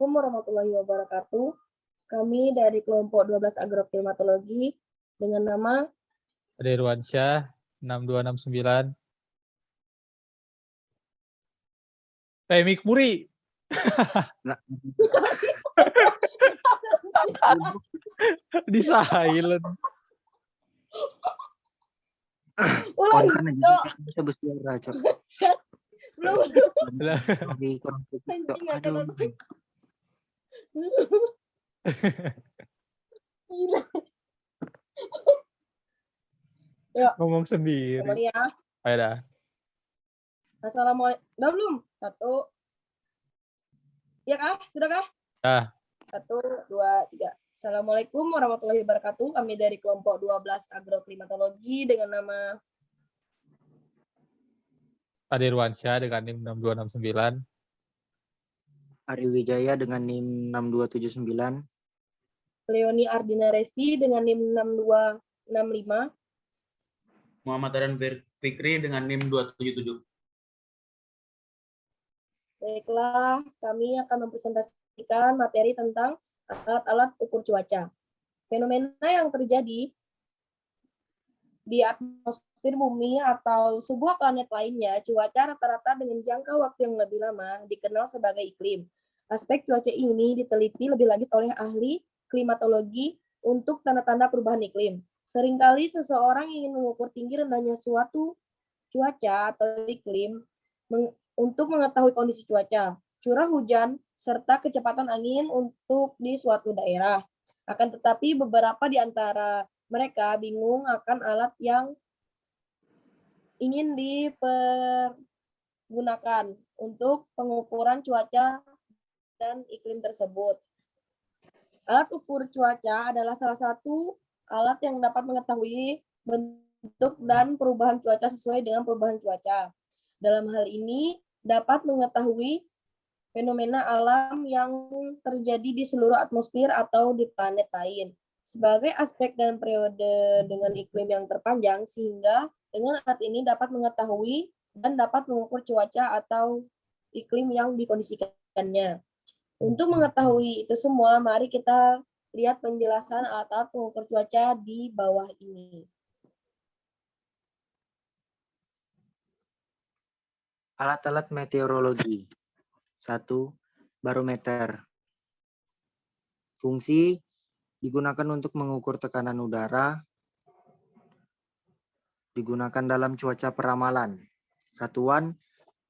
Assalamualaikum warahmatullahi wabarakatuh. Kami dari kelompok 12 agroklimatologi dengan nama Ade Irwansyah 6269. Mik Muri. Di silent. ulang. Konten aja bisa bersuara, Cok. Belum. Di kurang Cok. Anjing, Aduh. Gila. Yuk, Ngomong sendiri. kembali ya. Ayo dah. Assalamualaikum. Udah belum? 1. Ya kah? Sudah kah? Dah. 1, 2, 3. Assalamualaikum warahmatullahi wabarakatuh. Kami dari kelompok 12 agroklimatologi dengan nama Ade Irwansyah dengan NIM 6269. Ari Wijaya dengan NIM 6279. Leoni Ardina Resti dengan NIM 6265. Muhammad Aran Fikri dengan NIM 277. Baiklah, kami akan mempresentasikan materi tentang alat-alat ukur cuaca. Fenomena yang terjadi di atmosfer bumi atau sebuah planet lainnya, cuaca rata-rata dengan jangka waktu yang lebih lama dikenal sebagai iklim. Aspek cuaca ini diteliti lebih lanjut oleh ahli klimatologi untuk tanda-tanda perubahan iklim. Seringkali seseorang ingin mengukur tinggi rendahnya suatu cuaca atau iklim untuk mengetahui kondisi cuaca, curah hujan, serta kecepatan angin untuk di suatu daerah. Akan tetapi beberapa di antara mereka bingung akan alat yang ingin dipergunakan untuk pengukuran cuaca dan iklim tersebut. Alat ukur cuaca adalah salah satu alat yang dapat mengetahui bentuk dan perubahan cuaca sesuai dengan perubahan cuaca. Dalam hal ini dapat mengetahui fenomena alam yang terjadi di seluruh atmosfer atau di planet lain sebagai aspek dan periode dengan iklim yang terpanjang, sehingga dengan alat ini dapat mengetahui dan dapat mengukur cuaca atau iklim yang dikondisikannya. Untuk mengetahui itu semua, mari kita lihat penjelasan alat-alat pengukur cuaca di bawah ini. Alat-alat meteorologi. 1. Barometer. Fungsi digunakan untuk mengukur tekanan udara. Digunakan dalam cuaca peramalan. Satuan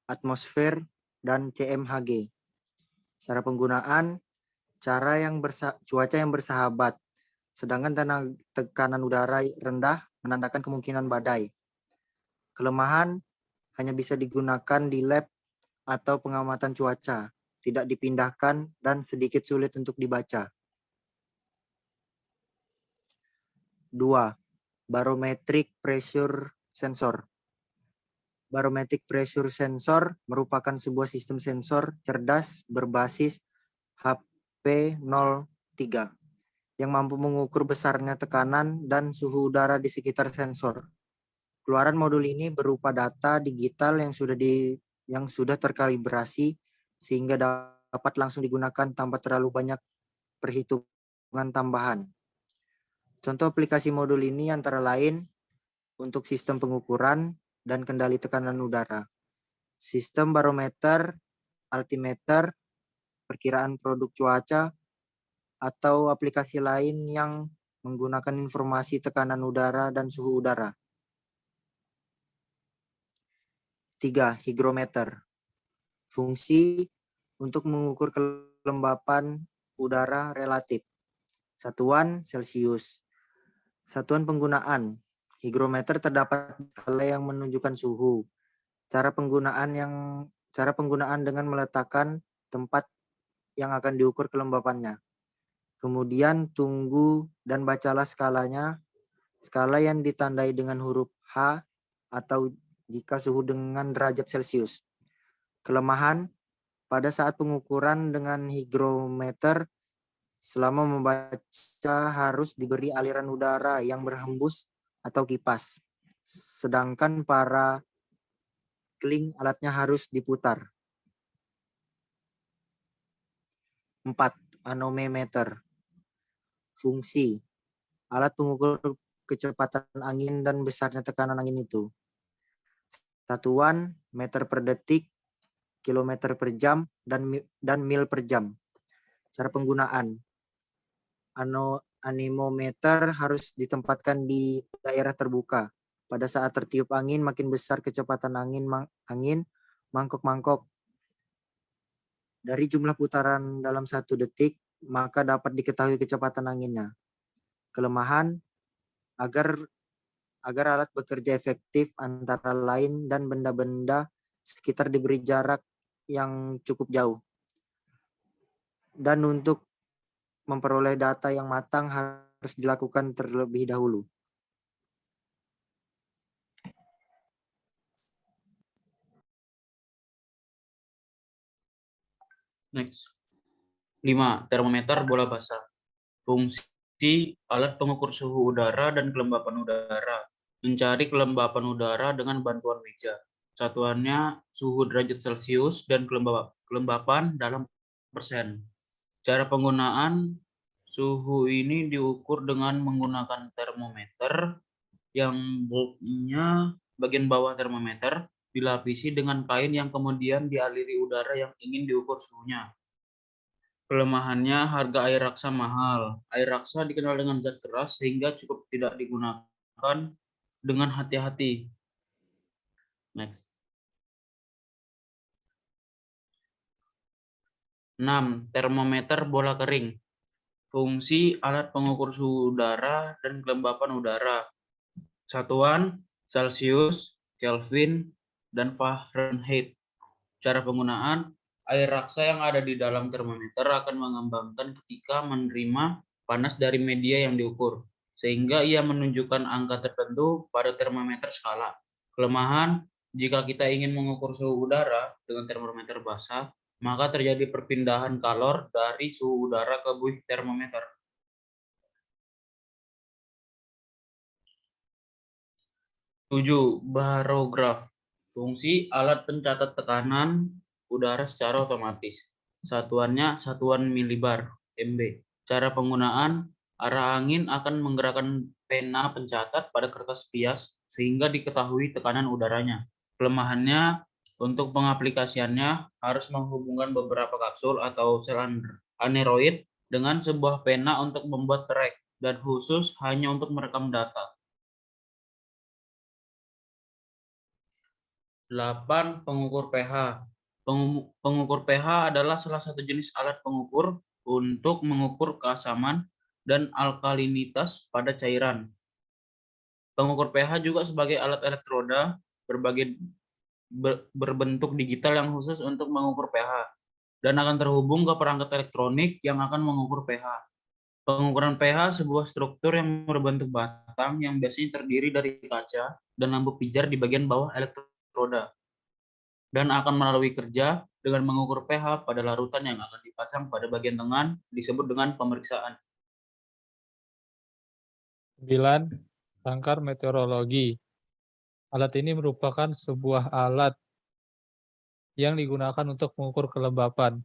atmosfer dan CMHG. Cara penggunaan, cuaca yang bersahabat. Sedangkan tekanan udara rendah menandakan kemungkinan badai. Kelemahan hanya bisa digunakan di lab atau pengamatan cuaca, tidak dipindahkan dan sedikit sulit untuk dibaca. 2. Barometric pressure sensor. Barometric pressure sensor merupakan sebuah sistem sensor cerdas berbasis HP03 yang mampu mengukur besarnya tekanan dan suhu udara di sekitar sensor. Keluaran modul ini berupa data digital yang sudah terkalibrasi sehingga dapat langsung digunakan tanpa terlalu banyak perhitungan tambahan. Contoh aplikasi modul ini antara lain untuk sistem pengukuran dan kendali tekanan udara, sistem barometer, altimeter, perkiraan produk cuaca, atau aplikasi lain yang menggunakan informasi tekanan udara dan suhu udara. 3. Hygrometer. Fungsi untuk mengukur kelembapan udara relatif. Satuan Celcius. Satuan penggunaan. Hygrometer terdapat skala yang menunjukkan suhu. Cara penggunaan dengan meletakkan tempat yang akan diukur kelembapannya. Kemudian tunggu dan bacalah skalanya. Skala yang ditandai dengan huruf H atau jika suhu dengan derajat Celcius. Kelemahan pada saat pengukuran dengan hygrometer, selama membaca harus diberi aliran udara yang berhembus atau kipas. Sedangkan para keling alatnya harus diputar. 4. Anemometer. Fungsi. Alat pengukur kecepatan angin dan besarnya tekanan angin itu. Satuan meter per detik, kilometer per jam, dan mil per jam. Cara penggunaan. Anemometer harus ditempatkan di daerah terbuka. Pada saat tertiup angin, makin besar kecepatan angin mangkok-mangkok. Dari jumlah putaran dalam 1 detik, maka dapat diketahui kecepatan anginnya. Kelemahan, agar alat bekerja efektif, antara lain dan benda-benda sekitar diberi jarak yang cukup jauh. Dan untuk memperoleh data yang matang harus dilakukan terlebih dahulu. Next. 5. Termometer bola basah. Fungsi alat pengukur suhu udara dan kelembapan udara. Mencari kelembapan udara dengan bantuan meja. Satuannya suhu derajat Celcius dan kelembapan dalam persen. Cara penggunaan suhu ini diukur dengan menggunakan termometer yang bulbnya bagian bawah termometer dilapisi dengan kain yang kemudian dialiri udara yang ingin diukur suhunya. Kelemahannya, harga air raksa mahal. Air raksa dikenal dengan zat keras sehingga cukup tidak digunakan dengan hati-hati. Next. 6. Termometer bola kering. Fungsi alat pengukur suhu udara dan kelembapan udara. Satuan Celcius, Kelvin, dan Fahrenheit. Cara penggunaan, air raksa yang ada di dalam termometer akan mengembangkan ketika menerima panas dari media yang diukur, sehingga ia menunjukkan angka tertentu pada termometer skala. Kelemahan, jika kita ingin mengukur suhu udara dengan termometer basah, maka terjadi perpindahan kalor dari suhu udara ke buih termometer. Tujuh, barograf. Fungsi alat pencatat tekanan udara secara otomatis. Satuannya satuan milibar, MB. Cara penggunaan, arah angin akan menggerakkan pena pencatat pada kertas pias sehingga diketahui tekanan udaranya. Kelemahannya, untuk pengaplikasiannya harus menghubungkan beberapa kapsul atau sel aneroid dengan sebuah pena untuk membuat track dan khusus hanya untuk merekam data. 8. Pengukur pH. Pengukur pH adalah salah satu jenis alat pengukur untuk mengukur keasaman dan alkalinitas pada cairan. Pengukur pH juga sebagai alat elektroda berbentuk digital yang khusus untuk mengukur pH dan akan terhubung ke perangkat elektronik yang akan mengukur pH. Pengukuran pH sebuah struktur yang berbentuk batang yang biasanya terdiri dari kaca dan lampu pijar di bagian bawah elektroda, dan akan melalui kerja dengan mengukur pH pada larutan yang akan dipasang pada bagian lengan disebut dengan pemeriksaan. 9. Sangkar meteorologi. Alat ini merupakan sebuah alat yang digunakan untuk mengukur kelembapan.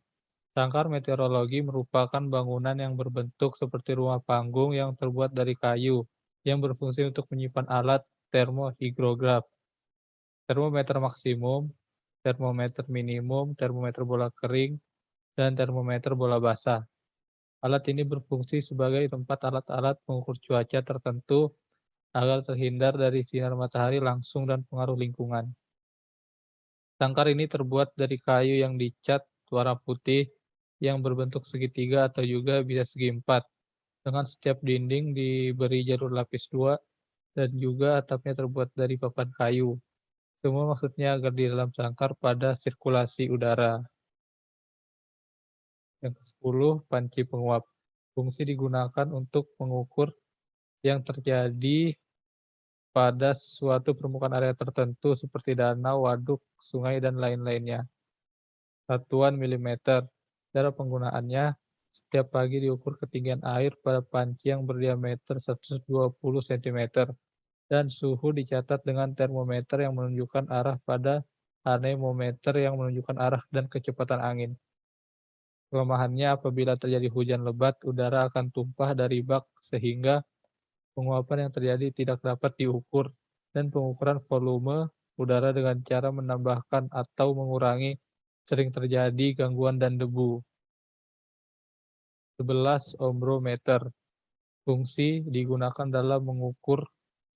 Sangkar meteorologi merupakan bangunan yang berbentuk seperti rumah panggung yang terbuat dari kayu, yang berfungsi untuk menyimpan alat termohigrograf, termometer maksimum, termometer minimum, termometer bola kering, dan termometer bola basah. Alat ini berfungsi sebagai tempat alat-alat mengukur cuaca tertentu agar terhindar dari sinar matahari langsung dan pengaruh lingkungan. Sangkar ini terbuat dari kayu yang dicat warna putih yang berbentuk segitiga atau juga bisa segi empat, dengan setiap dinding diberi jalur lapis 2 dan juga atapnya terbuat dari papan kayu. Semua maksudnya agar di dalam sangkar pada sirkulasi udara. Yang ke-10, panci penguap. Fungsi digunakan untuk mengukur yang terjadi pada suatu permukaan area tertentu seperti danau, waduk, sungai, dan lain-lainnya. Satuan milimeter. Cara penggunaannya, setiap pagi diukur ketinggian air pada panci yang berdiameter 120 cm dan suhu dicatat dengan termometer yang menunjukkan arah pada anemometer yang menunjukkan arah dan kecepatan angin. Kelemahannya apabila terjadi hujan lebat, udara akan tumpah dari bak sehingga penguapan yang terjadi tidak dapat diukur, dan pengukuran volume udara dengan cara menambahkan atau mengurangi sering terjadi gangguan dan debu. 11. Ombrometer. Fungsi digunakan dalam mengukur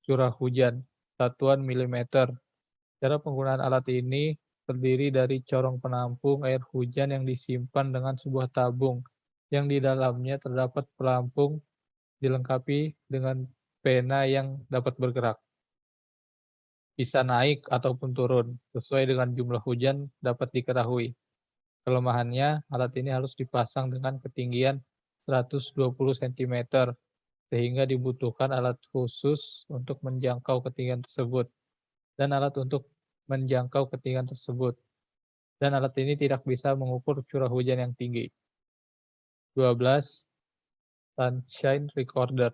curah hujan, satuan milimeter. Cara penggunaan alat ini terdiri dari corong penampung air hujan yang disimpan dengan sebuah tabung, yang di dalamnya terdapat pelampung dilengkapi dengan pena yang dapat bergerak. Bisa naik ataupun turun, sesuai dengan jumlah hujan dapat diketahui. Kelemahannya, alat ini harus dipasang dengan ketinggian 120 cm, sehingga dibutuhkan alat khusus untuk menjangkau ketinggian tersebut, dan alat untuk menjangkau ketinggian tersebut. Dan alat ini tidak bisa mengukur curah hujan yang tinggi. 12. Sunshine Recorder.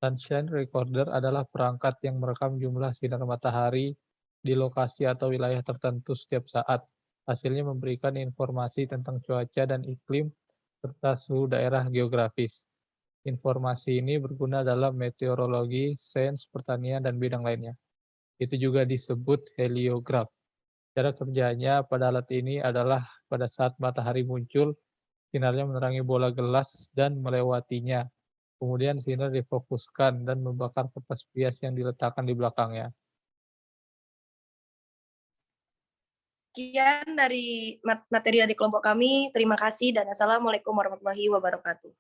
Sunshine Recorder adalah perangkat yang merekam jumlah sinar matahari di lokasi atau wilayah tertentu setiap saat. Hasilnya memberikan informasi tentang cuaca dan iklim serta suhu daerah geografis. Informasi ini berguna dalam meteorologi, sains, pertanian, dan bidang lainnya. Itu juga disebut heliograf. Cara kerjanya pada alat ini adalah pada saat matahari muncul, sinarnya menerangi bola gelas dan melewatinya. Kemudian sinar difokuskan dan membakar kertas bias yang diletakkan di belakangnya. Sekian dari materi dari kelompok kami. Terima kasih dan assalamualaikum warahmatullahi wabarakatuh.